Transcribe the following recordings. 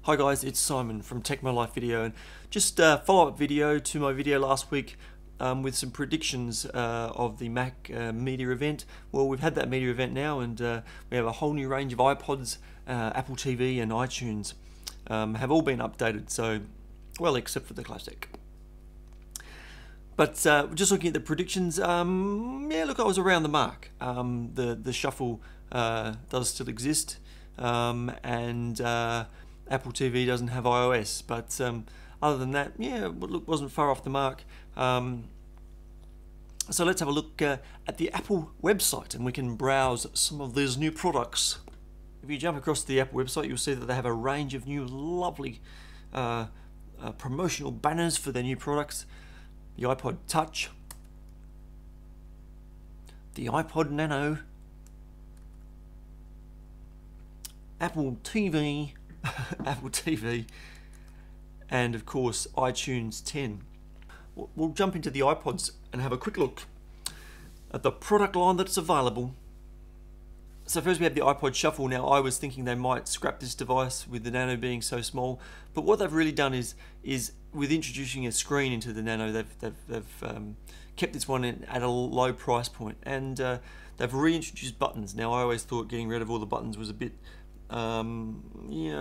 Hi guys, it's Simon from Tech My Life Video, and just a follow-up video to my video last week with some predictions of the Mac media event. Well, we've had that media event now, and we have a whole new range of iPods, Apple TV and iTunes have all been updated, so, well, except for the Classic. But just looking at the predictions, yeah, look, I was around the mark. The Shuffle does still exist, and Apple TV doesn't have iOS, but other than that, yeah, look, wasn't far off the mark. So let's have a look at the Apple website, and we can browse some of these new products. If you jump across to the Apple website, you'll see that they have a range of new lovely promotional banners for their new products. The iPod Touch, the iPod Nano, Apple TV, Apple TV, and of course iTunes 10. We'll jump into the iPods and have a quick look at the product line that's available. So first we have the iPod Shuffle. Now I was thinking they might scrap this device with the Nano being so small, but what they've really done is with introducing a screen into the Nano, they've kept this one at a low price point, and they've reintroduced buttons. Now I always thought getting rid of all the buttons was a bit a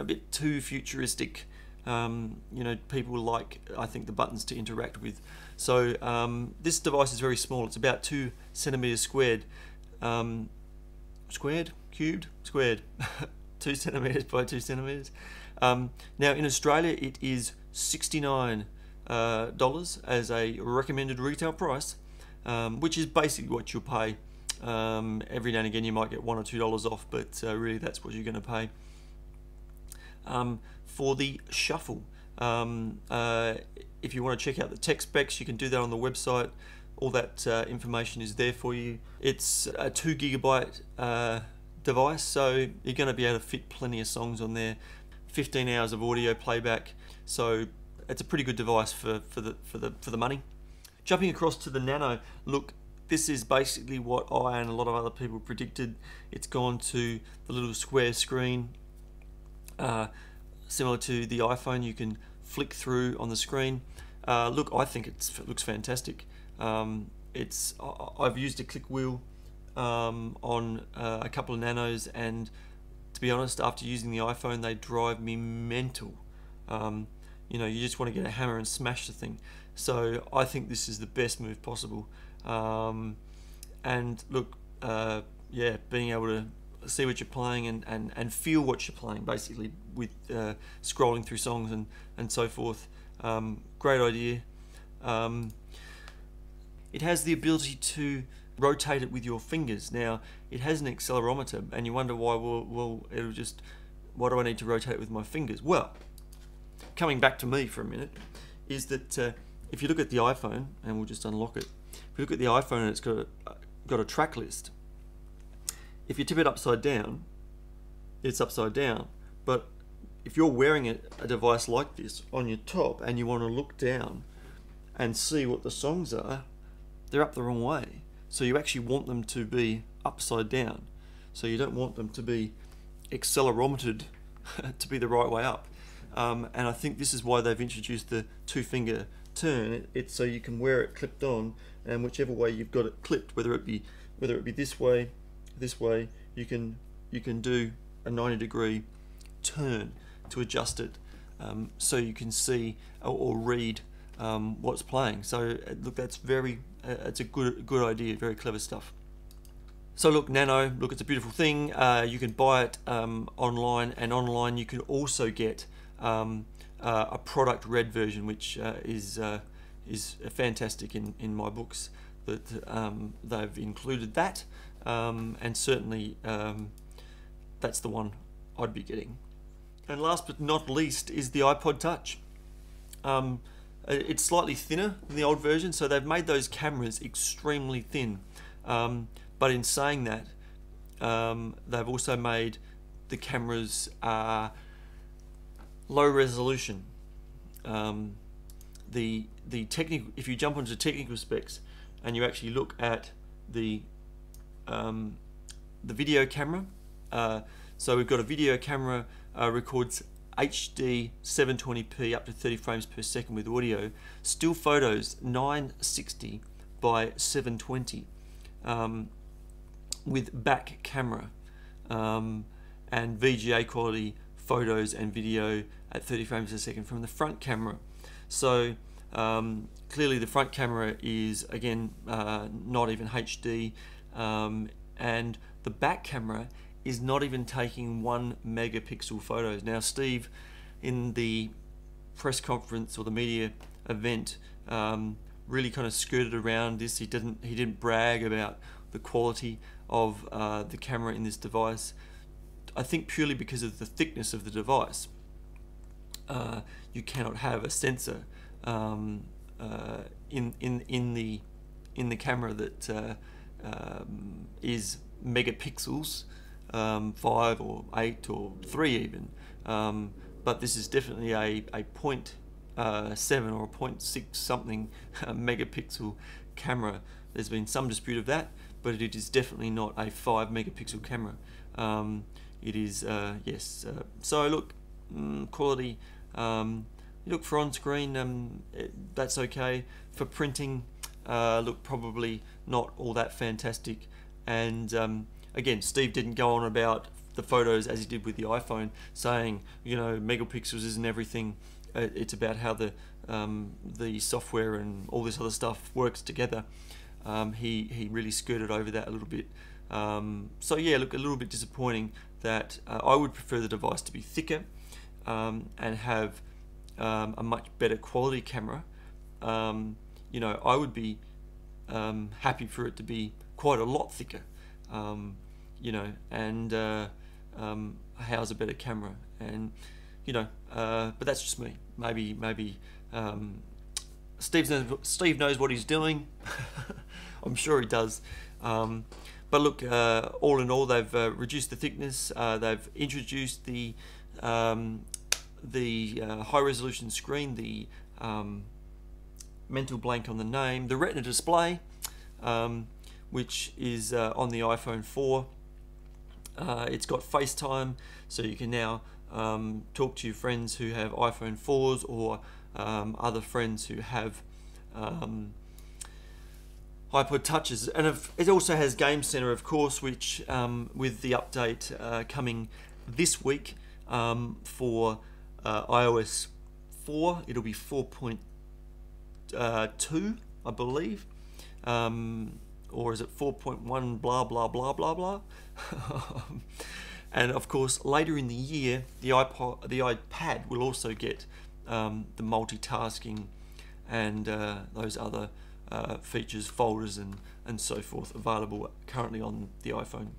bit too futuristic. People like, I think, the buttons to interact with. So this device is very small. It's about 2 centimeters squared. Cubed, squared. 2 centimeters by 2 centimeters. Now in Australia it is $69 as a recommended retail price, which is basically what you'll pay. Every now and again you might get $1 or $2 off, but really that's what you're going to pay. For the Shuffle, if you want to check out the tech specs, you can do that on the website. All that information is there for you. It's a 2 gigabyte device, so you're going to be able to fit plenty of songs on there. 15 hours of audio playback, so it's a pretty good device for the money. Jumping across to the Nano, look, this is basically what I and a lot of other people predicted. It's gone to the little square screen, similar to the iPhone. You can flick through on the screen. Look, I think it looks fantastic. I've used a click wheel on a couple of Nanos, and to be honest, after using the iPhone, they drive me mental. You just want to get a hammer and smash the thing. So I think this is the best move possible. And look, yeah, being able to see what you're playing and feel what you're playing, basically, with scrolling through songs and so forth. Great idea. It has the ability to rotate it with your fingers. Now it has an accelerometer, and you wonder why. Well, it'll just, why do I need to rotate it with my fingers? Well, coming back to me for a minute, is that if you look at the iPhone, and we'll just unlock it. If you look at the iPhone, and it's got a track list. If you tip it upside down, it's upside down. But if you're wearing a device like this on your top, and you want to look down and see what the songs are, they're up the wrong way. So you actually want them to be upside down. So you don't want them to be accelerometered to be the right way up. And I think this is why they've introduced the 2-finger turn. It's so you can wear it clipped on, and whichever way you've got it clipped, whether it be this way, you can do a 90-degree turn to adjust it, so you can see or read what's playing. So look, that's it's a good idea, very clever stuff. So look, Nano, look, it's a beautiful thing. You can buy it online, and online you can also get a product red version, which is fantastic in my books, that they've included that, and certainly that's the one I'd be getting. And last but not least is the iPod Touch. It's slightly thinner than the old version, so they've made those cameras extremely thin. But in saying that, they've also made the cameras low resolution. If you jump onto technical specs and you actually look at the video camera, so we've got a video camera records HD 720p up to 30 frames per second with audio, still photos 960 by 720 with back camera, and VGA quality photos and video at 30 frames a second from the front camera. So clearly the front camera is again not even HD, and the back camera is not even taking 1 megapixel photos. Now Steve, in the press conference or the media event, really kind of skirted around this. He didn't brag about the quality of the camera in this device. I think purely because of the thickness of the device. You cannot have a sensor in the camera that is megapixels, 5 or 8 or 3 even, but this is definitely a 0.7 or a 0.6 something megapixel camera. There's been some dispute of that, but it is definitely not a 5 megapixel camera. It is yes. So look, quality. Look, for on screen, that's okay. For printing, look, probably not all that fantastic. And again, Steve didn't go on about the photos as he did with the iPhone, saying, you know, megapixels isn't everything. It's about how the software and all this other stuff works together. He really skirted over that a little bit. So yeah, look, a little bit disappointing that I would prefer the device to be thicker and have a much better quality camera. You know, I would be happy for it to be quite a lot thicker. You know, and how's a better camera? And you know, but that's just me. Maybe Steve knows what he's doing. I'm sure he does. But look, all in all, they've reduced the thickness. They've introduced the high resolution screen, the mental blank on the name, the Retina display, which is on the iPhone 4. It's got FaceTime, so you can now talk to your friends who have iPhone 4s or other friends who have iPod Touches. And it also has Game Center, of course, which with the update coming this week for iOS 4, it'll be 4.2, I believe, or is it 4.1 blah blah blah blah blah. And of course, later in the year, the iPad will also get the multitasking and those other features, folders and so forth, available currently on the iPhone.